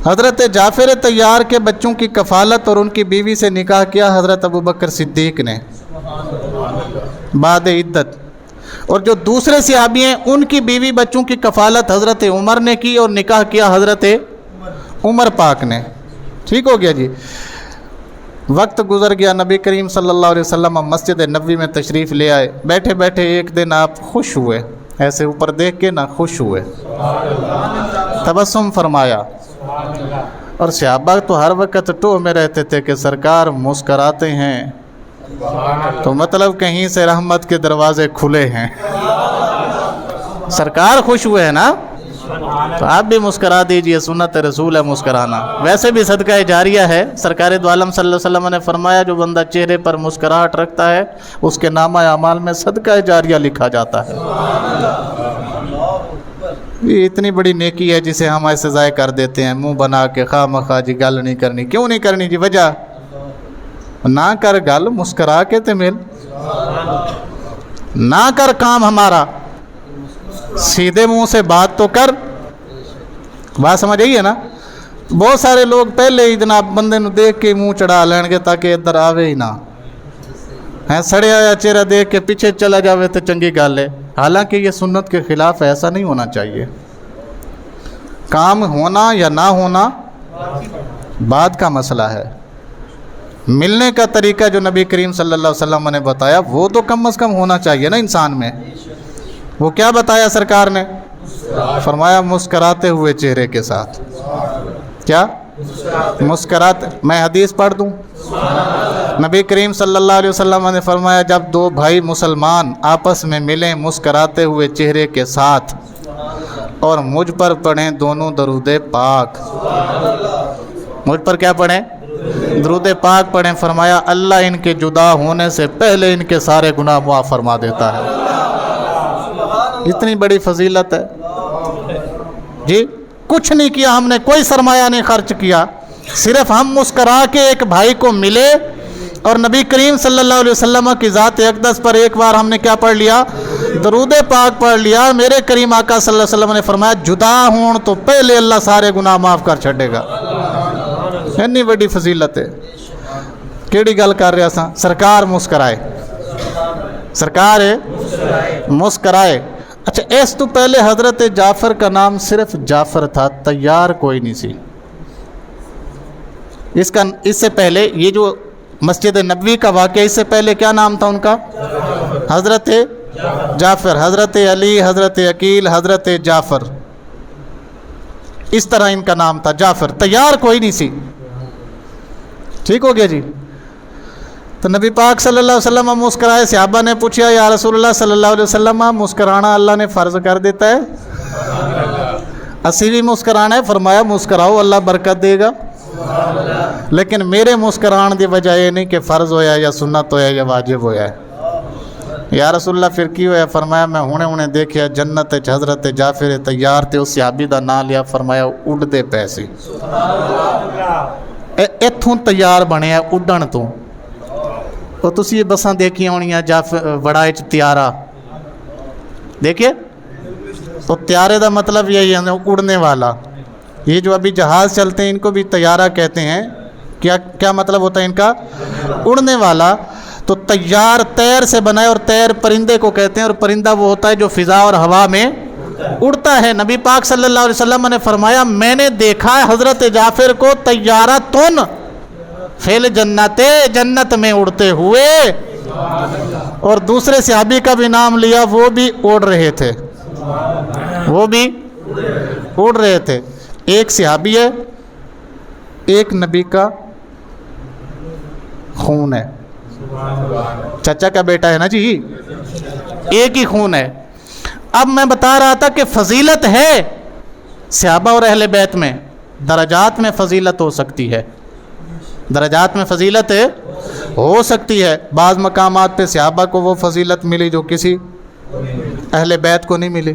Speaker 1: حضرت جعفر طیار کے بچوں کی کفالت اور ان کی بیوی سے نکاح کیا حضرت ابوبکر صدیق نے بعد عدت، اور جو دوسرے صحابی ہیں ان کی بیوی بچوں کی کفالت حضرت عمر نے کی اور نکاح کیا حضرت عمر پاک نے۔ ٹھیک ہو گیا جی۔ وقت گزر گیا، نبی کریم صلی اللہ علیہ وسلم مسجد نبوی میں تشریف لے آئے۔ بیٹھے بیٹھے ایک دن آپ خوش ہوئے، ایسے اوپر دیکھ کے نہ خوش ہوئے، تبسم فرمایا، اور صحابہ تو ہر وقت ٹو میں رہتے تھے کہ سرکار مسکراتے ہیں تو مطلب کہیں سے رحمت کے دروازے کھلے ہیں۔ سرکار خوش ہوئے ہیں نا، تو آپ بھی مسکرا دیجئے، سنت رسول ہے مسکرانا۔ ویسے بھی صدقہ جاریہ ہے، سرکار دو عالم صلی اللہ علیہ وسلم نے فرمایا جو بندہ چہرے پر مسکراہٹ رکھتا ہے اس کے نامہ اعمال میں صدقہ جاریہ لکھا جاتا ہے۔ یہ اتنی بڑی نیکی ہے جسے ہم ایسے ضائع کر دیتے ہیں، منہ بنا کے خواہ مخواہ جی گل نہیں کرنی۔ کیوں نہیں کرنی جی؟ وجہ نہ کر گل، مسکرا کے تے مل، نہ کر کام ہمارا، سیدھے منہ سے بات تو کر۔ بات سمجھ آئی ہے نا؟ بہت سارے لوگ پہلے ہی جناب بندے نو دیکھ کے منہ چڑھا لین گے تاکہ ادھر آوے ہی نہ، سڑیا یا چہرہ دیکھ کے پیچھے چلا جاوے تو چنگی گل ہے۔ حالانکہ یہ سنت کے خلاف، ایسا نہیں ہونا چاہیے۔ کام ہونا یا نہ ہونا بعد کا مسئلہ ہے، ملنے کا طریقہ جو نبی کریم صلی اللہ علیہ وسلم نے بتایا وہ تو کم از کم ہونا چاہیے نا انسان میں۔ وہ کیا بتایا سرکار نے؟ فرمایا مسکراتے ہوئے چہرے کے ساتھ۔ کیا؟ مسکراتے۔ میں حدیث پڑھ دوں؟ نبی کریم صلی اللہ علیہ وسلم نے فرمایا جب دو بھائی مسلمان آپس میں ملیں مسکراتے ہوئے چہرے کے ساتھ اور مجھ پر پڑھیں دونوں درود پاک، مجھ پر کیا پڑھیں؟ درود پاک پڑھیں، فرمایا اللہ ان کے جدا ہونے سے پہلے ان کے سارے گناہ معاف فرما دیتا ہے۔ اتنی بڑی فضیلت ہے جی۔ کچھ نہیں کیا ہم نے، کوئی سرمایہ نہیں خرچ کیا، صرف ہم مسکرا کے ایک بھائی کو ملے اور نبی کریم صلی اللہ علیہ وسلم کی ذات اقدس پر ایک بار ہم نے کیا پڑھ لیا؟ درود پاک پڑھ لیا۔ میرے کریم آقا صلی اللہ علیہ وسلم نے فرمایا جدا ہون تو پہلے اللہ سارے گناہ معاف کر چھڑے گا۔ اتنی بڑی فضیلت ہے۔ کیڑی گل کر رہا سا؟ سرکار مسکرائے، سرکار مسکرائے۔ اچھا، اس تو پہلے حضرت جعفر کا نام صرف جعفر تھا، طیار کوئی نہیں سی۔ اس سے پہلے یہ جو مسجد نبوی کا واقعہ، اس سے پہلے کیا نام تھا ان کا؟ حضرت جعفر، حضرت علی، حضرت عقیل، حضرت جعفر۔ اس طرح ان کا نام تھا جعفر. تیار کوئی نہیں سی. ٹھیک ہو گیا جی. تو نبی پاک صلی اللہ علیہ وسلم مسکرائے. صحابہ نے پوچھا یا رسول اللہ صلی اللہ علیہ وسلم مسکرانا اللہ نے فرض کر دیتا ہے؟ اسی بھی مسکرانا ہے. فرمایا مسکراؤ اللہ برکت دے گا. لیکن میرے مسکران دی وجہ یہ نہیں کہ فرض ہویا یا سنت ہویا یا واجب ہویا ہے. یا رسول اللہ پھر کی ہویا؟ فرمایا میں ہونے دیکھیا جنت حضرت جعفر تیار تے. اس صحابی دا نام لیا. فرمایا اڑ دے پیسے اتھوں تیار بنے اڈن تو. اور تسی یہ بساں دیکھی ہونی ہیں بڑا تیارہ دیکھیے. تو تیارے دا مطلب یہی ہے اڑنے والا. یہ جو ابھی جہاز چلتے ہیں ان کو بھی طیارہ کہتے ہیں. کیا مطلب ہوتا ہے ان کا؟ اڑنے والا. تو طیار تیر سے بنا ہے اور تیر پرندے کو کہتے ہیں. اور پرندہ وہ ہوتا ہے جو فضا اور ہوا میں اڑتا ہے. نبی پاک صلی اللہ علیہ وسلم نے فرمایا میں نے دیکھا ہے حضرت جعفر کو طیارۃ فیل جنت جنت میں اڑتے ہوئے. اور دوسرے صحابی کا بھی نام لیا. وہ بھی اڑ رہے تھے. وہ بھی اڑ رہے تھے. ایک صحابی ہے ایک نبی کا خون ہے. چچا کا بیٹا ہے نا جی. ایک ہی خون ہے. اب میں بتا رہا تھا کہ فضیلت ہے صحابہ اور اہل بیت میں. درجات میں فضیلت ہو سکتی ہے. درجات میں فضیلت ہو سکتی ہے. بعض مقامات پہ صحابہ کو وہ فضیلت ملی جو کسی اہل بیت کو نہیں ملی.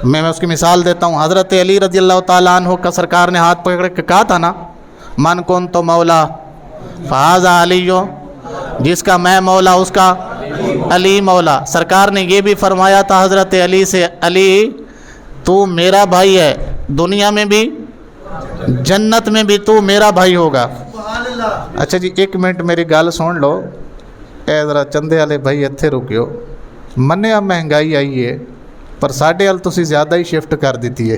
Speaker 1: میں اس کی مثال دیتا ہوں. حضرت علی رضی اللہ تعالیٰ عنہ کا سرکار نے ہاتھ پکڑ کے کہا تھا نا من کن تو مولا فہذا علی. جس کا میں مولا اس کا علی مولا. سرکار نے یہ بھی فرمایا تھا حضرت علی سے علی تو میرا بھائی ہے. دنیا میں بھی جنت میں بھی تو میرا بھائی ہوگا. اچھا جی ایک منٹ میری گل سن لو. اے ذرا چندے والے بھائی اتنے رکیو. منیا مہنگائی آئی ہے پر ساڈے ال تسی زیادہ ہی شفٹ کر دیتی ہے.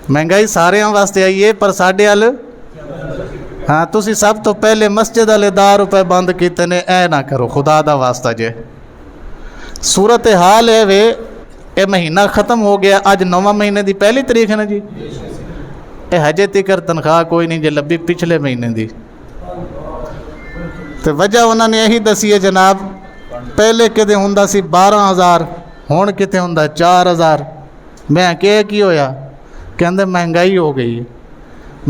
Speaker 1: مہنگائی سارے واسطے آئی ہے پر ساڈے ال ہاں تسی سب تو پہلے مسجد والے 10 روپے بند کیتے نے. اے نہ کرو خدا دا واسطہ جے. صورت حال ہے وے اے مہینہ ختم ہو گیا. اج 9واں مہینے دی پہلی تاریخ ہے نا جی. اے ہجے تکر تنخواہ کوئی نہیں جے لبھی پچھلے مہینے دی. تو وجہ انہوں نے یہی دسی ہے جناب پہلے کدے ہوندا سی 12,000 ہون کتے ہوندا 4,000. میں کہ کی ہویا کہندے مہنگائی ہو گئی.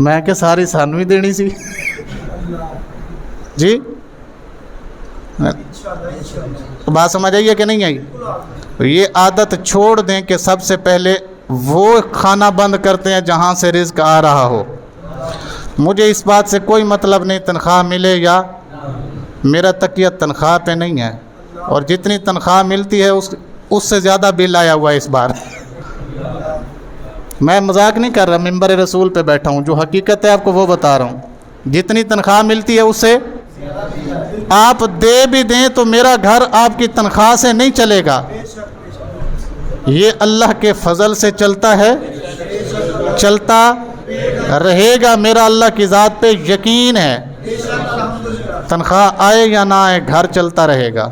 Speaker 1: میں کہ ساری سانو ہی دینی سی جی. بات سمجھ آئی ہے کہ نہیں آئی؟ یہ عادت چھوڑ دیں کہ سب سے پہلے وہ کھانا بند کرتے ہیں جہاں سے رزق آ رہا ہو. مجھے اس بات سے کوئی مطلب نہیں تنخواہ ملے یا میرا تکیہ تنخواہ پہ نہیں ہے. اور جتنی تنخواہ ملتی ہے اس سے زیادہ بل آیا ہوا ہے اس بار. میں مذاق نہیں کر رہا. ممبر رسول پہ بیٹھا ہوں. جو حقیقت ہے آپ کو وہ بتا رہا ہوں. جتنی تنخواہ ملتی ہے اس سے آپ دے بھی دیں تو میرا گھر آپ کی تنخواہ سے نہیں چلے گا. یہ اللہ کے فضل سے چلتا ہے چلتا رہے گا. میرا اللہ کی ذات پہ یقین ہے. تنخواہ آئے یا نہ آئے گھر چلتا رہے گا.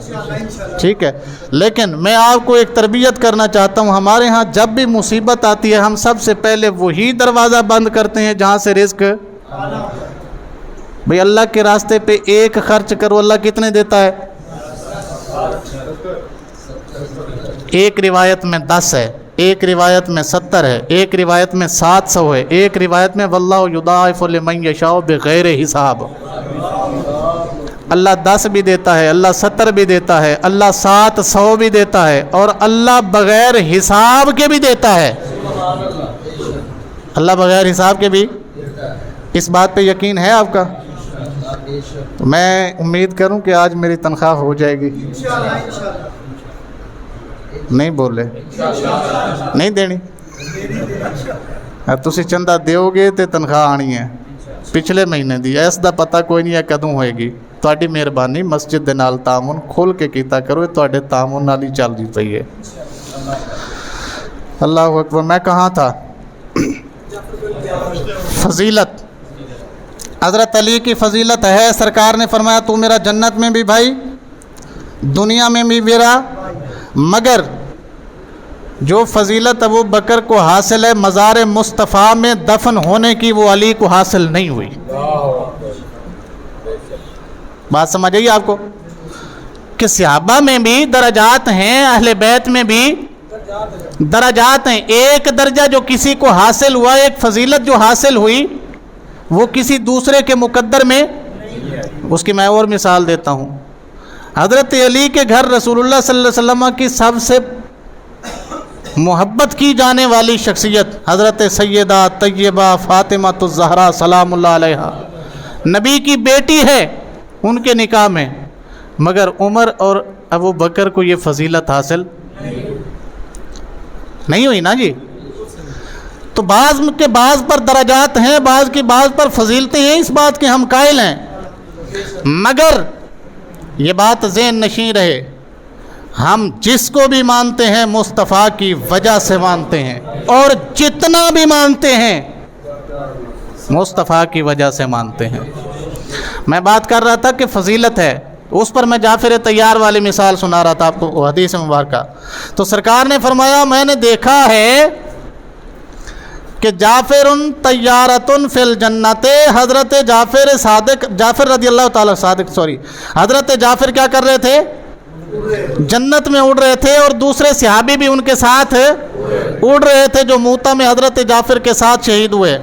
Speaker 1: ٹھیک ہے. لیکن میں آپ کو ایک تربیت کرنا چاہتا ہوں. ہمارے ہاں جب بھی مصیبت آتی ہے ہم سب سے پہلے وہی دروازہ بند کرتے ہیں جہاں سے رزق. بھئی اللہ کے راستے پہ ایک خرچ کرو اللہ کتنے دیتا ہے؟ ایک روایت میں 10 ہے, ایک روایت میں 70 ہے, ایک روایت میں 700 ہے, ایک روایت میں واللہ یضاعف لمن یشاء بغیر حساب. اللہ 10 بھی دیتا ہے, اللہ 70 بھی دیتا ہے, اللہ 700 بھی دیتا ہے, اور اللہ بغیر حساب کے بھی دیتا ہے. اللہ بغیر حساب کے بھی. اس بات پہ یقین ہے آپ کا؟ میں امید کروں کہ آج میری تنخواہ ہو جائے گی. نہیں بولے نہیں دینی. تسی چندہ دیو گے تو تنخواہ آنی ہے. پچھلے مہینے دی اس دا پتہ کوئی نہیں ہے کدوں ہوئے گی. تہاڈی مہربانی مسجد دے نال تعاون کھل کے کیتا کرو. تہاڈے تعاون نال ہی چل دی پئی ہے. اللہ اکبر. میں کہاں تھا؟ فضیلت. حضرت علی کی فضیلت ہے. سرکار نے فرمایا تو میرا جنت میں بھی بھائی دنیا میں بھی میرا, مگر جو فضیلت ابو بکر کو حاصل ہے مزار مصطفیٰ میں دفن ہونے کی، وہ علی کو حاصل نہیں ہوئی۔ بات سمجھ آئی آپ کو کہ صحابہ میں بھی درجات ہیں، اہل بیت میں بھی درجات ہیں۔ ایک درجہ جو کسی کو حاصل ہوا، ایک فضیلت جو حاصل ہوئی، وہ کسی دوسرے کے مقدر میں، اس کی میں اور مثال دیتا ہوں۔ حضرت علی کے گھر رسول اللہ صلی اللہ علیہ وسلم کی سب سے محبت کی جانے والی شخصیت حضرت سیدہ طیبہ فاطمہ الزہرا سلام اللہ علیہا، نبی کی بیٹی ہے، ان کے نکاح میں، مگر عمر اور ابو بکر کو یہ فضیلت حاصل نہیں ہوئی نا جی۔ تو بعض کے بعض پر درجات ہیں، بعض کی بعض پر فضیلتیں ہیں، اس بات کے ہم قائل ہیں، مگر یہ بات ذہن نشین رہے، ہم جس کو بھی مانتے ہیں مصطفیٰ کی وجہ سے مانتے ہیں، اور جتنا بھی مانتے ہیں مصطفیٰ کی وجہ سے مانتے ہیں۔ میں بات کر رہا تھا کہ فضیلت ہے، اس پر میں جعفر طیار والی مثال سنا رہا تھا آپ کو، حدیث مبارکہ۔ تو سرکار نے فرمایا میں نے دیکھا ہے کہ جعفر طیارۃ فی الجنت، حضرت جعفر رضی اللہ تعالیٰ حضرت جعفر کیا کر رہے تھے؟ جنت میں اڑ رہے تھے، اور دوسرے صحابی بھی ان کے ساتھ اڑ رہے تھے جو موتا میں حضرت جعفر کے ساتھ شہید ہوئے۔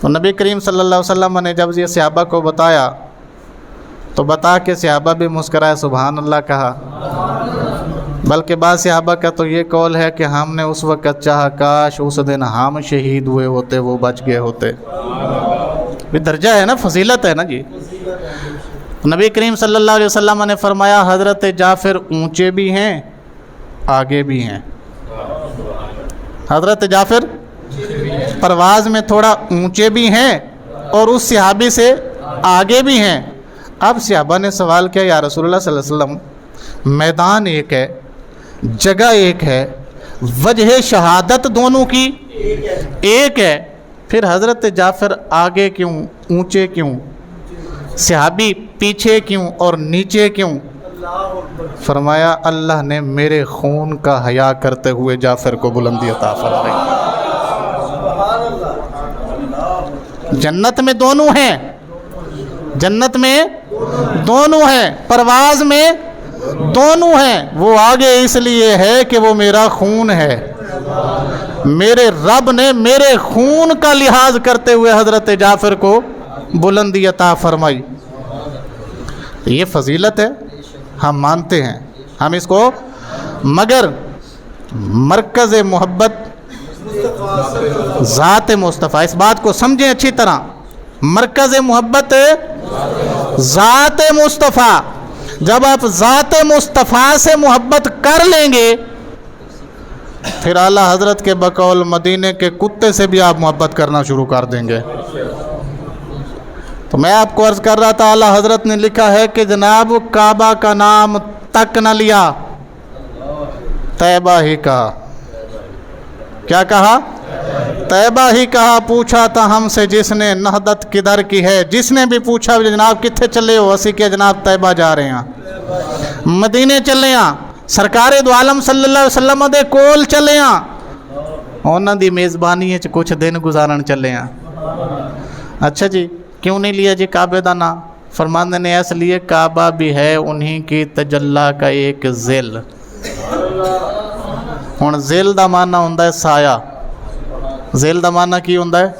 Speaker 1: تو نبی کریم صلی اللہ علیہ وسلم نے جب یہ صحابہ کو بتایا تو بتا کے صحابہ بھی مسکرائے، سبحان اللہ کہا۔ بلکہ بعض صحابہ کا تو یہ قول ہے کہ ہم نے اس وقت چاہا کاش اس دن ہم شہید ہوئے ہوتے، وہ بچ گئے ہوتے۔ بھی درجہ ہے نا، فضیلت ہے نا جی۔ نبی کریم صلی اللہ علیہ وسلم نے فرمایا حضرت جعفر اونچے بھی ہیں آگے بھی ہیں۔ حضرت جعفر پرواز میں تھوڑا اونچے بھی ہیں اور اس صحابی سے آگے بھی ہیں۔ اب صحابہ نے سوال کیا یا رسول اللہ صلی اللہ علیہ وسلم، میدان ایک ہے، جگہ ایک ہے، وجہ شہادت دونوں کی ایک ہے، پھر حضرت جعفر آگے کیوں، اونچے کیوں، صحابی پیچھے کیوں اور نیچے کیوں؟ فرمایا اللہ نے میرے خون کا حیا کرتے ہوئے جعفر کو بلندی عطا فرمائی۔ جنت میں دونوں ہیں، جنت میں دونوں ہیں، پرواز میں دونوں ہیں۔ وہ آگے اس لیے ہے کہ وہ میرا خون ہے، میرے رب نے میرے خون کا لحاظ کرتے ہوئے حضرت جعفر کو بلندی عطا فرمائی۔ یہ فضیلت ہے، ہم مانتے ہیں، ہم اس کو، مگر مرکز محبت ذات مصطفیٰ، اس بات کو سمجھیں اچھی طرح، مرکز محبت ذات مصطفیٰ۔ جب آپ ذات مصطفیٰ سے محبت کر لیں گے پھر اعلیٰ حضرت کے بقول مدینے کے کتے سے بھی آپ محبت کرنا شروع کر دیں گے۔ تو میں آپ کو عرض کر رہا تھا، اعلیٰ حضرت نے لکھا ہے کہ جناب کعبہ کا نام تک نہ لیا، طیبہ ہی کہا۔ کیا کہا؟ طیبہ ہی کہا۔ پوچھا تھا ہم سے جس نے نہدت کدھر کی ہے، جس نے بھی پوچھا جناب کتھے چلے ہو، اسی کہ جناب طیبہ جا رہے ہیں، مدینے چلے ہیں، سرکار دو عالم صلی اللہ علیہ وسلم دے کول چلے ہیں، انہاں دی میزبانی ہے کچھ دن گزارن چلے ہیں۔ اچھا جی کیوں نہیں لیا جی کعبے دا نام؟ فرماندے نے اس لیے کعبہ بھی ہے انہی کی تجلی کا ایک ذل۔ ہن ذل دا معنی ہوندا ہے سایہ، ذل دا معنی کی ہوندا ہے؟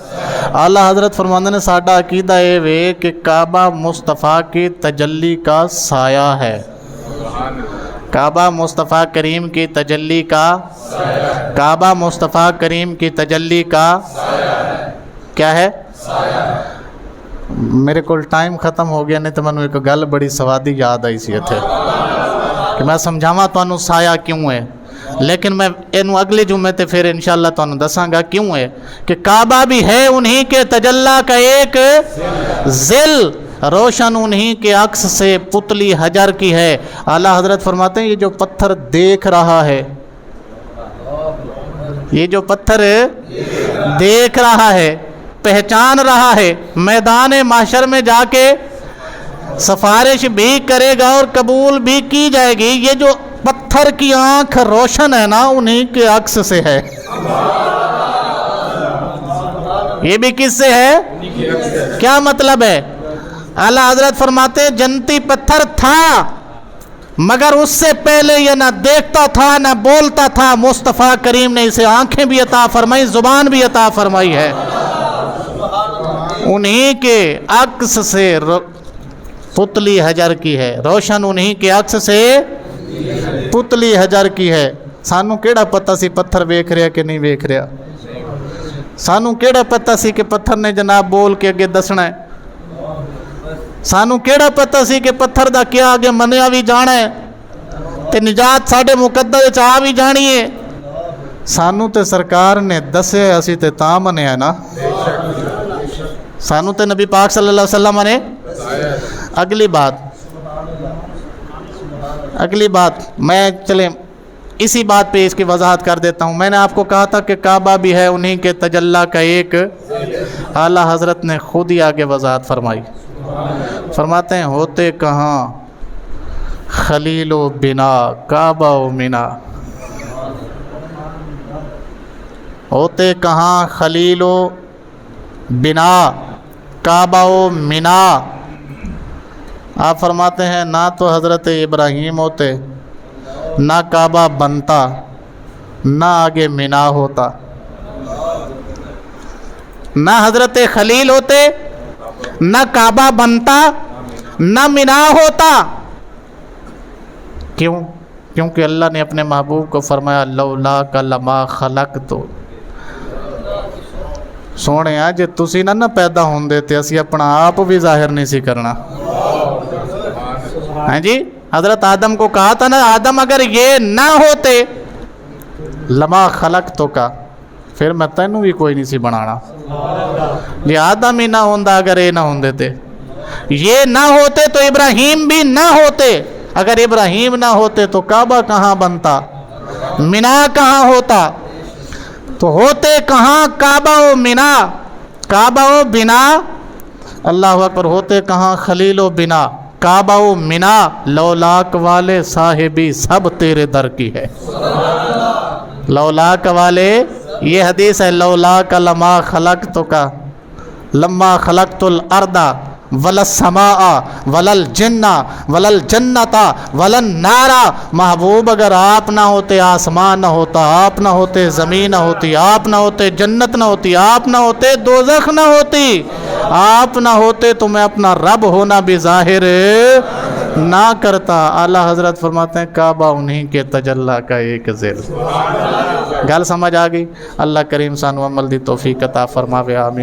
Speaker 1: اعلیٰ حضرت فرماندے نے ساڈا عقیدہ اے وے کہ کعبہ مصطفیٰ کی تجلی کا سایہ ہے، کعبہ مصطفیٰ کریم کی تجلی کا، کعبہ مصطفیٰ کریم کی تجلی کا کیا ہے؟ میرے کو ٹائم ختم ہو گیا، نہیں تو میں ایک گل بڑی سوادی یاد آئی سی اتنے کہ میں سمجھاواں تانوں سایہ کیوں ہے، لیکن میں اینو اگلے جمعے تے پھر انشاءاللہ تانوں دساں گا کیوں ہے کہ کعبہ بھی ہے انہی کے تجلی کا ایک ذل، روشن انہی کے عکس سے پتلی حجر کی ہے۔ اعلیٰ حضرت فرماتے ہیں یہ جو پتھر دیکھ رہا ہے، یہ جو پتھر دیکھ رہا ہے، پہچان رہا ہے، میدان محشر میں جا کے سفارش بھی کرے گا اور قبول بھی کی جائے گی۔ یہ جو پتھر کی آنکھ روشن ہے نا انہی کے عکس سے ہے. یہ بھی کس سے ہے؟ کیا مطلب ہے؟ اعلیٰ حضرت فرماتے ہیں جنتی پتھر تھا مگر اس سے پہلے یہ نہ دیکھتا تھا نہ بولتا تھا. مصطفیٰ کریم نے اسے آنکھیں بھی عطا فرمائی، زبان بھی عطا فرمائی ہے. انہی کے عکس سے پتلی حجر کی ہے، روشن انہی کے عکس سے پتلی حجر کی ہے. سانو کیڑا پتہ سی پتھر ویکھ رہا کہ نہیں ویکھ رہا؟ سانو کیڑا پتہ سی کہ پتھر نے جناب بول کے اگے دسنا ہے؟ سانو کیڑا پتہ سی کہ پتھر دا کیا آگے منیا بھی جانا ہے تے نجات ساڈے مقدر چاہ بھی جانی ہے؟ سانو تے سرکار نے دسے اسی تے تاں منیا نا. سانو تے نبی پاک صلی اللہ علیہ وسلم نے. اگلی بات میں چلیں اسی بات پہ اس کی وضاحت کر دیتا ہوں. میں نے آپ کو کہا تھا کہ کعبہ بھی ہے انہی کے تجلی کا ایک. اعلیٰ حضرت نے خود ہی آگے وضاحت فرمائی. فرماتے ہیں ہوتے کہاں خلیل و بنا کعبہ و منا. ہوتے کہاں خلیل و بنا کعبہ و منا. آپ فرماتے ہیں نہ تو حضرت ابراہیم ہوتے، نہ کعبہ بنتا، نہ آگے منا ہوتا. نہ حضرت خلیل ہوتے، نہ کعبہ بنتا، نہ منا ہوتا. کیوں؟ کیونکہ اللہ نے اپنے محبوب کو فرمایا لولاک لما خلقت. سونے جے تسی نہ پیدا ہوندے تے اسی اپنا آپ بھی ظاہر نہیں سی کرنا. ہاں جی، حضرت آدم کو کہا تھا نا آدم اگر یہ نہ ہوتے لما خلقتو کا، پھر میں تینوں بھی کوئی نہیں سی بنانا. یہ آدم ہی نہ ہوندا اگر یہ نہ ہوندے تے. یہ نہ ہوتے تو ابراہیم بھی نہ ہوتے. اگر ابراہیم نہ ہوتے تو کعبہ کہاں بنتا، منا کہاں ہوتا؟ تو ہوتے کہاں کعبہ و منا، کعبہ و بنا. اللہ اکبر. ہوتے کہاں خلیل و بنا کعبہ و منا. لولاک والے صاحبی سب تیرے در کی ہے. لولاک والے، یہ حدیث ہے لولاک لما خلقت کا لما خلقت الارض ولا السماء ولا الجن ولا الجنت ولا النار. محبوب اگر آپ نہ ہوتے آسمان نہ ہوتا، آپ نہ ہوتے زمین نہ ہوتی، آپ نہ ہوتے جنت نہ ہوتی، آپ نہ ہوتے دوزخ نہ ہوتی، آپ نہ ہوتے تو میں اپنا رب ہونا بھی ظاہر نہ کرتا. اعلیٰ حضرت فرماتے ہیں کعبہ انہی کے تجلی کا ایک ذیل. گل سمجھ آ گئی؟ اللہ کریم سانو عمل دی توفیق عطا فرماوے. آمین.